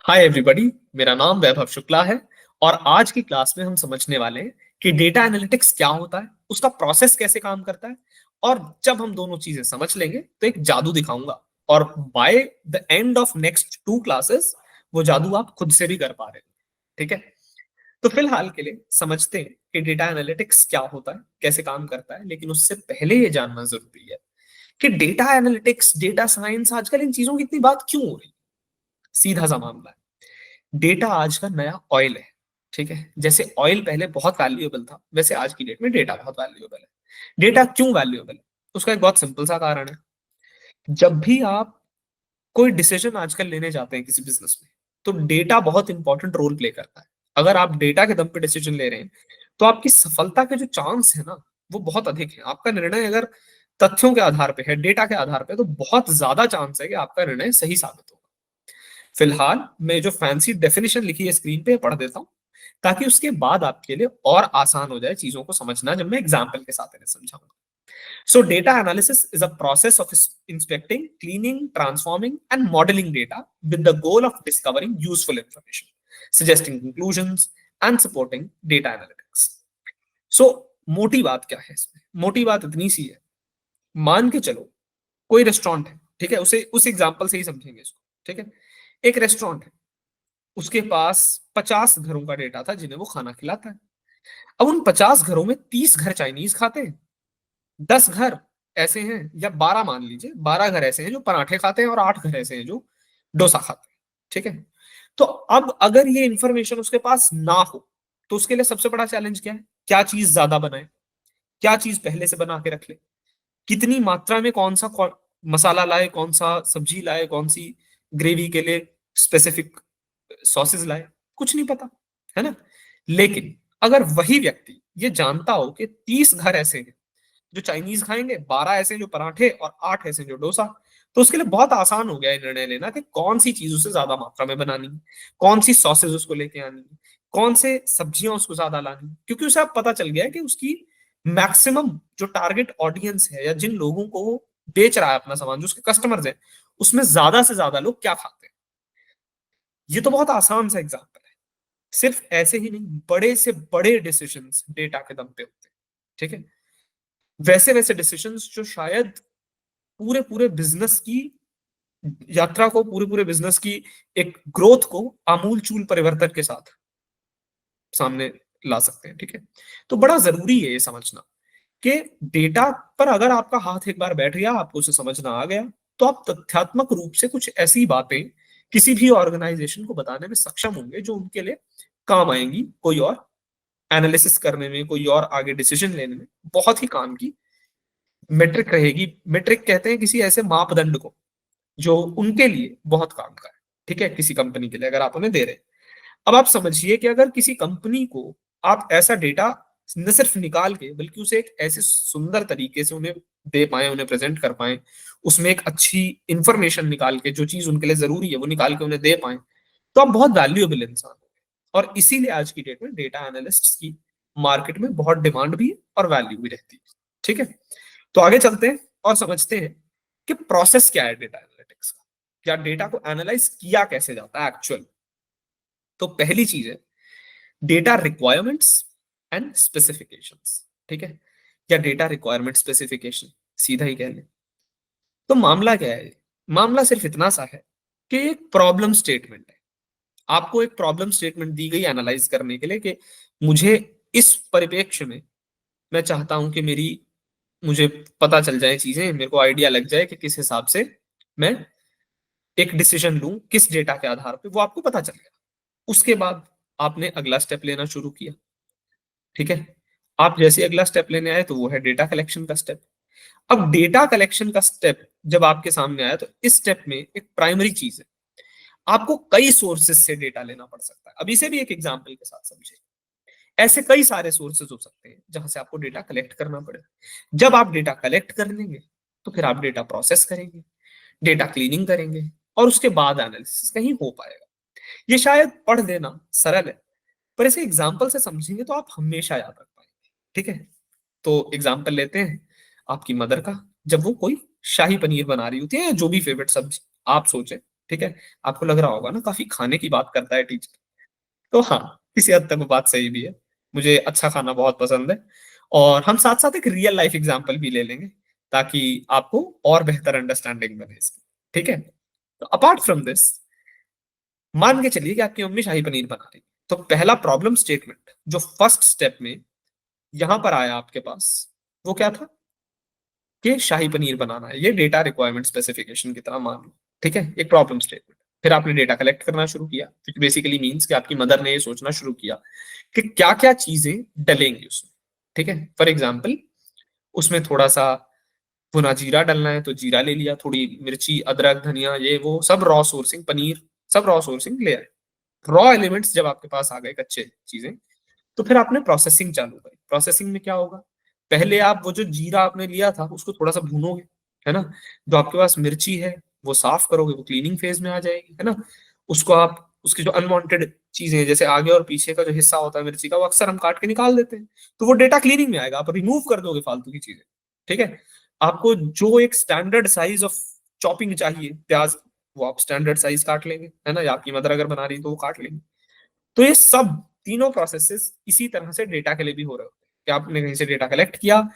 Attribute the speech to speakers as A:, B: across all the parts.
A: Hi everybody, मेरा नाम वैभव शुक्ला है और आज की क्लास में हम समझने वाले हैं कि डेटा एनालिटिक्स क्या होता है, उसका प्रोसेस कैसे काम करता है। और जब हम दोनों चीजें समझ लेंगे तो एक जादू दिखाऊंगा और by the end of next 2 classes वो जादू आप खुद से भी कर पा रहे हैं। ठीक है, तो फिलहाल के लिए समझते हैं कि डेटा एनालिटिक्स क्या होता है, कैसे काम करता है। लेकिन उससे पहले ये जानना जरूरी है कि डेटा एनालिटिक्स, डेटा साइंस, आजकल इन चीजों की इतनी बात क्यों हो रही है। सीधा सा मामला है, डेटा आज का नया ऑयल है। ठीक है, जैसे ऑयल पहले बहुत वैल्यूएबल था, वैसे आज की डेट में डेटा बहुत वैल्यूएबल है। डेटा क्यों वैल्यूएबल है? उसका एक बहुत सिंपल सा कारण है। जब भी आप कोई डिसीजन आजकल लेने जाते हैं किसी बिजनेस में, तो डेटा बहुत इंपॉर्टेंट रोल प्ले करता है। अगर आप डेटा के दम पे डिसीजन ले रहे हैं तो आपकी सफलता के जो चांस है ना, वो बहुत अधिक है। आपका निर्णय अगर तथ्यों के आधार पे है, डेटा के आधार पे, तो बहुत ज्यादा चांस है कि आपका निर्णय सही साबित होगा। फिलहाल मैं जो फैंसी डेफिनेशन लिखी है स्क्रीन पे पढ़ देता हूँ, ताकि उसके बाद आपके लिए और आसान हो जाए चीजों को समझना जब मैं एग्जाम्पल के साथ इन्हें समझाऊंगा। So data analysis is a process of inspecting, cleaning, transforming, and modeling data with the goal of discovering useful information, suggesting conclusions, and supporting data analytics. So मोटी बात क्या है इसमें? मोटी बात इतनी सी है, मान के चलो कोई रेस्टोरेंट है। ठीक है, उसे उस एग्जाम्पल से ही समझेंगे इसको। ठीक है, एक रेस्टोरेंट है, उसके पास 50 घरों का डेटा था जिन्हें वो खाना खिलाता है। अब उन 50 घरों में 30 घर चाइनीज खाते हैं, 10 घर ऐसे हैं, या 12 मान लीजिए, 12 घर ऐसे हैं जो पराठे खाते हैं और 8 घर ऐसे हैं जो डोसा खाते हैं। ठीक है, तो अब अगर ये इंफॉर्मेशन उसके पास ना हो तो उसके लिए सबसे बड़ा चैलेंज क्या है? क्या चीज ज्यादा बनाए, क्या चीज पहले से बना के रख ले, कितनी मात्रा में मसाला लाए, कौन सा सब्जी लाए, कौन सी ग्रेवी के लिए स्पेसिफिक सॉसेस लाए, कुछ नहीं पता, है ना। लेकिन अगर वही व्यक्ति ये जानता हो कि 30 घर ऐसे हैं जो चाइनीज खाएंगे, 12 ऐसे हैं जो पराठे, और 8 ऐसे हैं जो डोसा, तो उसके लिए बहुत आसान हो गया है निर्णय लेना कि कौन सी चीज उसे ज्यादा मात्रा में बनानी है, कौन सी सॉसेज उसको लेके आनी है, कौन से सब्जियां उसको ज्यादा लानी है। क्योंकि उसे अब पता चल गया है कि उसकी मैक्सिमम जो टारगेट ऑडियंस है, या जिन लोगों को वो बेच रहा है अपना सामान, जो उसके कस्टमर्स हैं, उसमें ज्यादा से ज्यादा लोग क्या खाते हैं। ये तो बहुत आसान सा एग्जाम्पल है। सिर्फ ऐसे ही नहीं, बड़े से बड़े डिसीजंस डेटा के दम पे होते हैं। ठीक है, वैसे वैसे डिसीजंस जो शायद पूरे पूरे बिजनेस की यात्रा को, पूरे पूरे बिजनेस की एक ग्रोथ को आमूल चूल परिवर्तन के साथ सामने ला सकते हैं। ठीक है, तो बड़ा जरूरी है ये समझना कि डेटा पर अगर आपका हाथ एक बार बैठ गया, आपको उसे समझना आ गया, तो आप तथ्यात्मक रूप से कुछ ऐसी बातें किसी भी ऑर्गेनाइजेशन को बताने में सक्षम होंगे जो उनके लिए काम आएंगी, कोई और एनालिसिस करने में, कोई और आगे डिसीजन लेने में बहुत ही काम की मेट्रिक रहेगी। मेट्रिक कहते हैं किसी ऐसे मापदंड को जो उनके लिए बहुत काम का है। ठीक है, किसी कंपनी के लिए अगर आप उन्हें दे रहे हैं। अब आप समझिए कि अगर किसी कंपनी को आप ऐसा डेटा न सिर्फ निकाल के, बल्कि उसे एक ऐसे सुंदर तरीके से उन्हें दे पाए, उन्हें प्रेजेंट कर पाए, उसमें एक अच्छी इंफॉर्मेशन निकाल के, जो चीज उनके लिए जरूरी है वो निकाल के उन्हें दे पाए, तो आप बहुत वैल्यूएबल इंसान हो। और इसीलिए आज की डेट में डेटा एनालिस्ट की मार्केट में बहुत डिमांड भी है और वैल्यू भी रहती है। ठीक है, तो आगे चलते हैं और समझते हैं कि प्रोसेस क्या है डेटा एनालिटिक्स का, या डेटा को एनालाइज किया कैसे जाता है एक्चुअल। तो पहली चीज है डेटा रिक्वायरमेंट्स एंड स्पेसिफिकेशंस। ठीक है, या डेटा रिक्वायरमेंट स्पेसिफिकेशन, सीधा ही कह लें। तो मामला क्या है? मामला सिर्फ इतना सा है कि एक प्रॉब्लम स्टेटमेंट है। आपको एक प्रॉब्लम स्टेटमेंट दी गई एनालाइज करने के लिए कि मुझे इस परिप्रेक्ष्य में, मैं चाहता हूं कि मुझे पता चल जाए चीजें, मेरे को आइडिया लग जाए कि किस हिसाब से मैं एक डिसीजन लूं, किस डेटा के आधार पे, वो आपको पता चल गया। उसके बाद आपने अगला स्टेप लेना शुरू किया। ठीक है, आप जैसे अगला स्टेप लेने आए तो वो है डेटा कलेक्शन का स्टेप। अब डेटा कलेक्शन का स्टेप जब आपके सामने आया, तो इस स्टेप में एक प्राइमरी चीज है, आपको कई सोर्सेज से डेटा लेना पड़ सकता है। अब इसे भी एक एग्जांपल के साथ समझे। ऐसे कई सारे सोर्सेज हो सकते हैं जहां से आपको डेटा कलेक्ट करना पड़े। जब आप डेटा कलेक्ट कर लेंगे तो फिर आप डेटा प्रोसेस करेंगे, डेटा क्लीनिंग करेंगे, और उसके बाद एनालिसिस कहीं हो पाएगा। ये शायद पढ़ देना सरल है, पर इसे एग्जाम्पल से समझेंगे तो आप हमेशा याद रख पाएंगे। ठीक है, तो एग्जाम्पल लेते हैं आपकी मदर का। जब वो कोई शाही पनीर बना रही होती है, या जो भी फेवरेट सब्जी आप सोचे, ठीक है। आपको लग रहा होगा ना काफी खाने की बात करता है टीचर, तो हाँ, किसी हद तक वो बात सही भी है। मुझे अच्छा खाना बहुत पसंद है। और हम साथ साथ एक रियल लाइफ एग्जांपल भी ले लेंगे, ताकि आपको और बेहतर अंडरस्टैंडिंग बने इसकी, ठीक है। तो अपार्ट फ्रॉम दिस, मान के चलिए कि आपकी मम्मी शाही पनीर बना रही, तो पहला प्रॉब्लम स्टेटमेंट जो फर्स्ट स्टेप में यहां पर आया आपके पास, वो क्या था कि शाही पनीर बनाना है, ये डेटा रिक्वायरमेंट स्पेसिफिकेशन की तरह मान लो, ठीक है, एक प्रॉब्लम स्टेटमेंट। फिर आपने डेटा कलेक्ट करना शुरू किया, which बेसिकली मीन्स कि आपकी मदर ने ये सोचना शुरू किया कि क्या क्या चीजें डलेंगी उसमें, ठीक है। फॉर एग्जाम्पल, उसमें थोड़ा सा भुना जीरा डलना है तो जीरा ले लिया, थोड़ी मिर्ची अदरक धनिया ये वो सब रॉ सोर्सिंग, पनीर सब रॉ सोर्सिंग ले आए। रॉ एलिमेंट्स जब आपके पास आ गए, कच्चे चीजें, तो फिर आपने प्रोसेसिंग चालू करी। प्रोसेसिंग में क्या होगा, पहले आप वो जो जीरा आपने लिया था उसको थोड़ा सा भूनोगे, है ना। जो आपके पास मिर्ची है वो साफ करोगे, वो क्लीनिंग फेज में आ जाएगी, है ना। उसको आप, उसकी जो अनवांटेड चीजें हैं, जैसे आगे और पीछे का जो हिस्सा होता है मिर्ची का, वो अक्सर हम काट के निकाल देते हैं, तो वो डेटा क्लीनिंग में आएगा, आप रिमूव कर दोगे फालतू की चीजें, ठीक है। आपको जो एक स्टैंडर्ड साइज ऑफ चॉपिंग चाहिए प्याज, वो आप स्टैंडर्ड साइज काट लेंगे, है ना, या आपकी मदर अगर बना रही है तो वो काट लेंगे। तो ये सब तीनों प्रोसेसेस इसी तरह से डेटा के लिए भी हो रहे होते हैं कि आपने कहीं से डेटा कलेक्ट किया,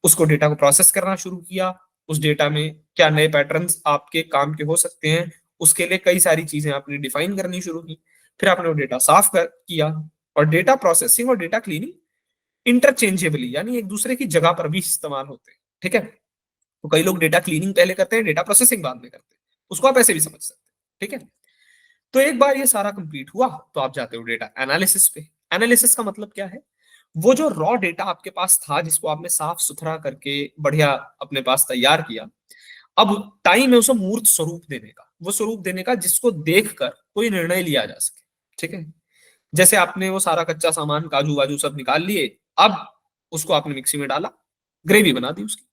A: उसको डेटा को प्रोसेस करना शुरू किया, उस डेटा में क्या नए पैटर्न्स आपके काम के हो सकते हैं, उसके लिए कई सारी चीजें आपने डिफाइन करनी शुरू की। फिर आपने वो डेटा साफ कर किया। और डेटा प्रोसेसिंग और डेटा क्लीनिंग इंटरचेंजेबली, यानी एक दूसरे की जगह पर भी इस्तेमाल होते हैं, ठीक है। तो कई लोग डेटा क्लीनिंग पहले करते हैं, डेटा प्रोसेसिंग बाद में करते हैं, उसको आप ऐसे भी समझ सकते हैं, ठीक है। तो एक बार ये सारा कंप्लीट हुआ तो आप जाते हो डेटा एनालिसिस पे। एनालिसिस का मतलब क्या है, वो जो रॉ डेटा आपके पास था जिसको आपने साफ सुथरा करके बढ़िया अपने पास तैयार किया, अब टाइम है उसे मूर्त स्वरूप देने का, वो स्वरूप देने का जिसको देखकर कोई निर्णय लिया जा सके, ठीक है। जैसे आपने वो सारा कच्चा सामान काजू वाजू सब निकाल लिए, अब उसको आपने मिक्सी में डाला, ग्रेवी बना दी उसकी।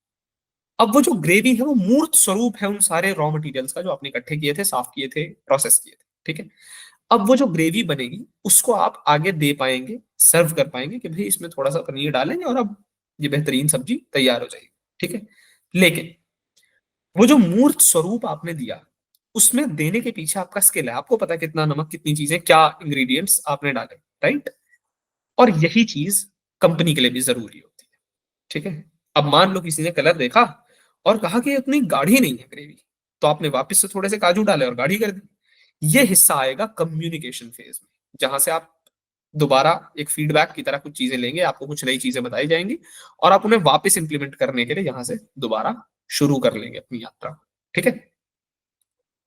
A: अब वो जो ग्रेवी है वो मूर्त स्वरूप है उन सारे रॉ मटेरियल्स का जो आपने इकट्ठे किए थे, साफ किए थे, प्रोसेस किए थे, ठीक है। अब वो जो ग्रेवी बनेगी उसको आप आगे दे पाएंगे, सर्व कर पाएंगे कि भाई इसमें थोड़ा सा पनीर डालेंगे और अब ये बेहतरीन सब्जी तैयार हो जाएगी, ठीक है। लेकिन वो जो मूर्त स्वरूप आपने दिया, उसमें देने के पीछे आपका स्किल है, आपको पता है कितना नमक, कितनी चीजें, क्या इंग्रेडिएंट्स आपने डाले, राइट। और यही चीज कंपनी के लिए भी जरूरी होती है, ठीक है। अब मान लो किसी ने कलर देखा और कहा कि इतनी गाढ़ी नहीं है ग्रेवी, तो आपने वापस से थोड़े से काजू डाले और गाढ़ी कर दी। ये हिस्सा आएगा कम्युनिकेशन फेज में, जहां से आप दोबारा एक फीडबैक की तरह कुछ चीजें लेंगे, आपको कुछ नई चीजें बताई जाएंगी और आप उन्हें वापस इंप्लीमेंट करने के लिए यहां से दोबारा शुरू कर लेंगे अपनी यात्रा, ठीक है।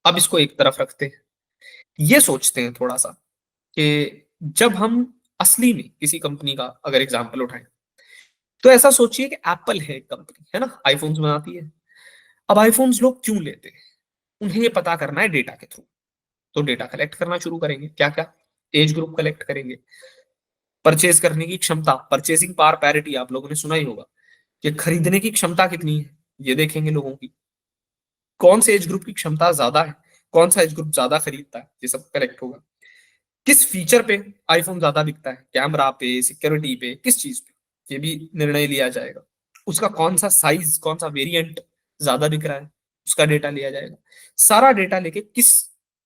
A: अब इसको एक तरफ रखते हैं, ये सोचते हैं थोड़ा सा कि जब हम असली में किसी कंपनी का अगर एग्जाम्पल उठाएं, तो ऐसा सोचिए कि एप्पल है एक कंपनी, है ना, आईफोन्स बनाती है। अब आईफोन्स लोग क्यों लेते हैं, उन्हें ये पता करना है डेटा के थ्रू। तो डेटा कलेक्ट करना शुरू करेंगे, क्या क्या, एज ग्रुप कलेक्ट करेंगे, परचेज करने की क्षमता, परचेसिंग पावर पैरिटी आप लोगों ने सुना ही होगा, कि खरीदने की क्षमता कितनी है, ये देखेंगे लोगों की, कौन से एज ग्रुप की क्षमता ज्यादा है, कौन सा एज ग्रुप ज्यादा खरीदता है, ये सब कलेक्ट होगा। किस फीचर पे आईफोन ज्यादा बिकता है, कैमरा पे, सिक्योरिटी पे, किस चीज पे, ये भी निर्णय लिया जाएगा। उसका कौन सा साइज, कौन सा वेरिएंट ज्यादा बिक रहा है, उसका डेटा लिया जाएगा। सारा डेटा लेके किस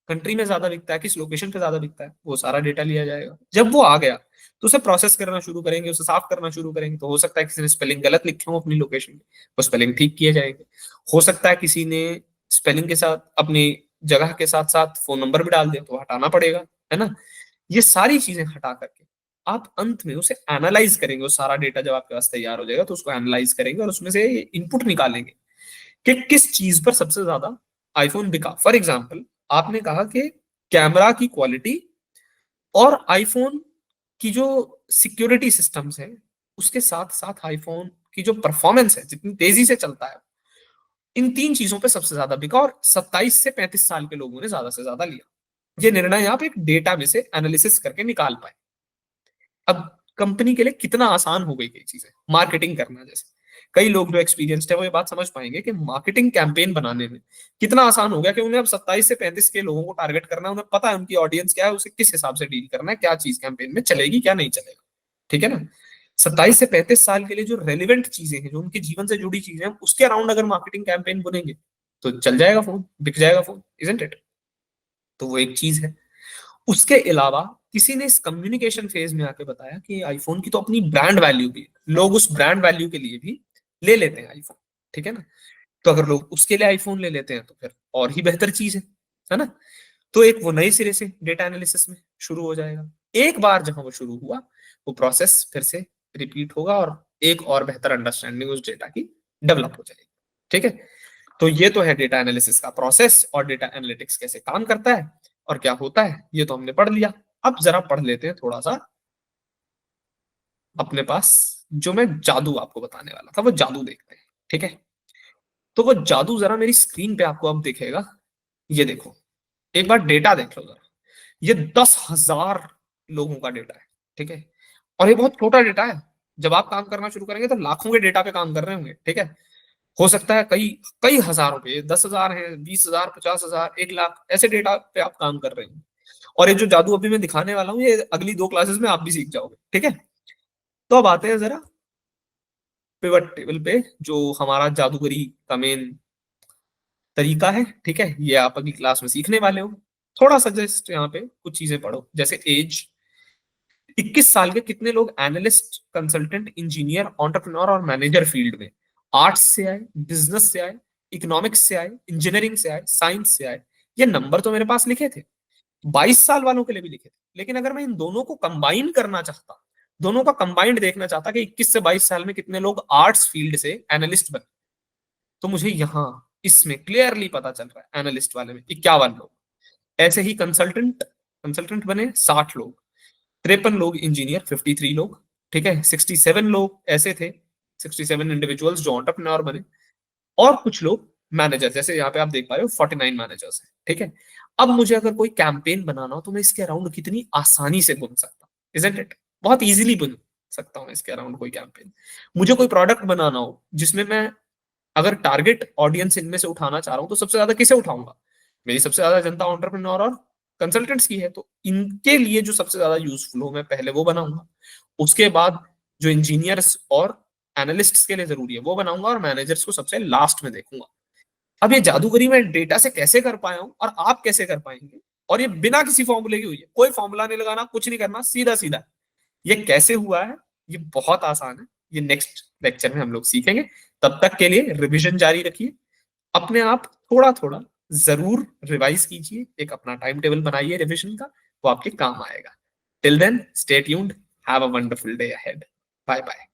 A: कंट्री में ज्यादा बिकता है, किस लोकेशन पे ज्यादा बिकता है, वो सारा डेटा लिया जाएगा। जब वो आ गया तो उसे प्रोसेस करना शुरू करेंगे, उसे साफ करना शुरू करेंगे। तो हो सकता है किसी ने स्पेलिंग गलत लिखे हो अपनी लोकेशन पे, वो स्पेलिंग ठीक किए जाएंगे। हो सकता है किसी ने स्पेलिंग के साथ अपनी जगह के साथ साथ फोन नंबर भी डाल दिया, तो हटाना पड़ेगा, है ना। ये सारी चीजें हटा करके आप अंत में उसे एनालाइज करेंगे, वो सारा डेटा जब आपके पास तैयार हो जाएगा तो उसको एनालाइज करेंगे और उसमें से इनपुट निकालेंगे कि किस चीज पर सबसे ज्यादा आईफोन बिका। फॉर एग्जाम्पल, आपने कहा कि कैमरा की क्वालिटी और आईफोन की जो सिक्योरिटी सिस्टम्स है, उसके साथ साथ आईफोन की जो परफॉर्मेंस है, जितनी तेजी से चलता है, इन तीन चीजों पे सबसे ज्यादा बिका और 27 से 35 साल के लोगों ने ज्यादा से ज्यादा लिया। ये निर्णय आप एक डेटा में से एनालिसिस करके निकाल पाए। अब कंपनी के लिए कितना आसान हो गई कई चीजें, मार्केटिंग करना जैसे, कई लोग जो एक्सपीरियंस्ड है वो ये बात समझ पाएंगे कि मार्केटिंग कैंपेन बनाने में कितना आसान हो गया, कि उन्हें अब 27 से 35 के लोगों को टारगेट करना है, उन्हें पता है उनकी ऑडियंस क्या है, उसे किस हिसाब से डील करना है, क्या चीज कैंपेन में चलेगी क्या नहीं चलेगा, ठीक है ना। 27 से 35 साल के लिए जो रेलिवेंट चीजें हैं, जो उनके जीवन से जुड़ी चीजें हैं, उसके अराउंड अगर मार्केटिंग कैंपेन बनेंगे तो चल जाएगा फोन, बिक जाएगा फोन, इजंट इट? तो वो एक चीज है। उसके अलावा किसी ने इस कम्युनिकेशन फेज में आके बताया कि आईफोन की तो अपनी ब्रांड वैल्यू भी है, लोग उस ब्रांड वैल्यू के लिए भी ले लेते हैं आईफोन, ठीक है ना? तो अगर लोग उसके लिए आईफोन ले लेते हैं तो फिर और ही बेहतर चीज है ना? तो एक वो नए सिरे से डेटा एनालिसिस में शुरू हो जाएगा। एक बार जहां वो शुरू हुआ, वो प्रोसेस फिर से रिपीट होगा और एक और बेहतर अंडरस्टैंडिंग उस डेटा की डेवलप हो जाएगी, ठीक है? तो ये तो है डेटा एनालिसिस का प्रोसेस और डेटा एनालिटिक्स कैसे काम करता है और क्या होता है, ये तो हमने पढ़ लिया। अब जरा पढ़ लेते हैं थोड़ा सा अपने पास, जो मैं जादू आपको बताने वाला था वो जादू देखते हैं, ठीक है? तो वो जादू जरा मेरी स्क्रीन पे आपको अब दिखेगा। ये देखो, एक बार डेटा देख लो जरा। ये 10,000 लोगों का डेटा है, ठीक है? और ये बहुत छोटा डेटा है। जब आप काम करना शुरू करेंगे तो लाखों के डेटा पे काम कर रहे होंगे, ठीक है? हो सकता है कई कई हजारों पे, 10,000 है, 20,000, 50,000, 1 लाख, ऐसे डेटा पे आप काम कर रहे हैं। और ये जो जादू अभी मैं दिखाने वाला हूँ, ये अगली 2 क्लासेस में आप भी सीख जाओगे, ठीक है? तो अब आते हैं जरा पिवट टेबल पे, जो हमारा जादूगरी का मेन तरीका है, ठीक है? ये आप अगली क्लास में सीखने वाले हो। थोड़ा सा जस्ट यहाँ पे कुछ चीजें पढ़ो, जैसे एज। 21 साल के कितने लोग एनालिस्ट, कंसल्टेंट, इंजीनियर, एंटरप्रेन्योर और मैनेजर फील्ड में आर्ट्स से आए, बिजनेस से आए, इकोनॉमिक्स से आए, इंजीनियरिंग से आए, साइंस से आए? ये नंबर तो मेरे पास लिखे थे, 22 साल वालों के लिए भी लिखे थे। लेकिन अगर मैं इन दोनों को कंबाइन करना चाहता, दोनों का कंबाइंड देखना चाहता कि 21 से 22 साल में कितने लोग आर्ट्स फील्ड से एनालिस्ट बने, तो मुझे यहाँ इसमें क्लियरली पता चल रहा है एनालिस्ट वाले में 51 लोग। ऐसे ही कंसल्टेंट कंसल्टेंट बने 60 लोग, 53 लोग इंजीनियर, 53 लोग, ठीक है? 67 लोग ऐसे थे, 67 इंडिविजुअल्स जो एंटरप्रेन्योर बने, और कुछ लोग मैनेजर, जैसे यहाँ पे आप देख पा रहे हो 49 मैनेजर्स हैं, ठीक है? अब मुझे अगर कोई कैंपेन बनाना हो तो मैं इसके अराउंड कितनी आसानी से बुन सकता हूँ, इजंट इट? बहुत इजीली बुन सकता हूँ इसके अराउंड कोई कैंपेन। मुझे कोई प्रोडक्ट बनाना हो जिसमें मैं अगर टारगेट ऑडियंस इनमें से उठाना चाह रहा हूं तो सबसे ज्यादा किसे उठाऊंगा? मेरी सबसे ज्यादा जनता एंटरप्रेन्योर और कंसल्टेंट्स की है, तो इनके लिए जो सबसे ज्यादा यूजफुल हो मैं पहले वो बनाऊंगा। उसके बाद जो इंजीनियर्स और एनालिस्ट्स के लिए जरूरी है वो बनाऊंगा, और मैनेजर्स को सबसे लास्ट में देखूंगा। अब ये जादूगरी मैं डेटा से कैसे कर पाया हूं और आप कैसे कर पाएंगे, और ये बिना किसी फॉर्मूले की हुई है, कोई फॉर्मूला नहीं लगाना, कुछ नहीं करना, सीधा सीधा। ये कैसे हुआ है, ये बहुत आसान है। ये नेक्स्ट लेक्चर में हम लोग सीखेंगे। तब तक के लिए रिवीजन जारी रखिए, अपने आप थोड़ा थोड़ा जरूर रिवाइज कीजिए, एक अपना टाइम टेबल बनाइए रिवीजन का, वो आपके काम आएगा। Till then stay tuned, have a wonderful day ahead. Bye bye.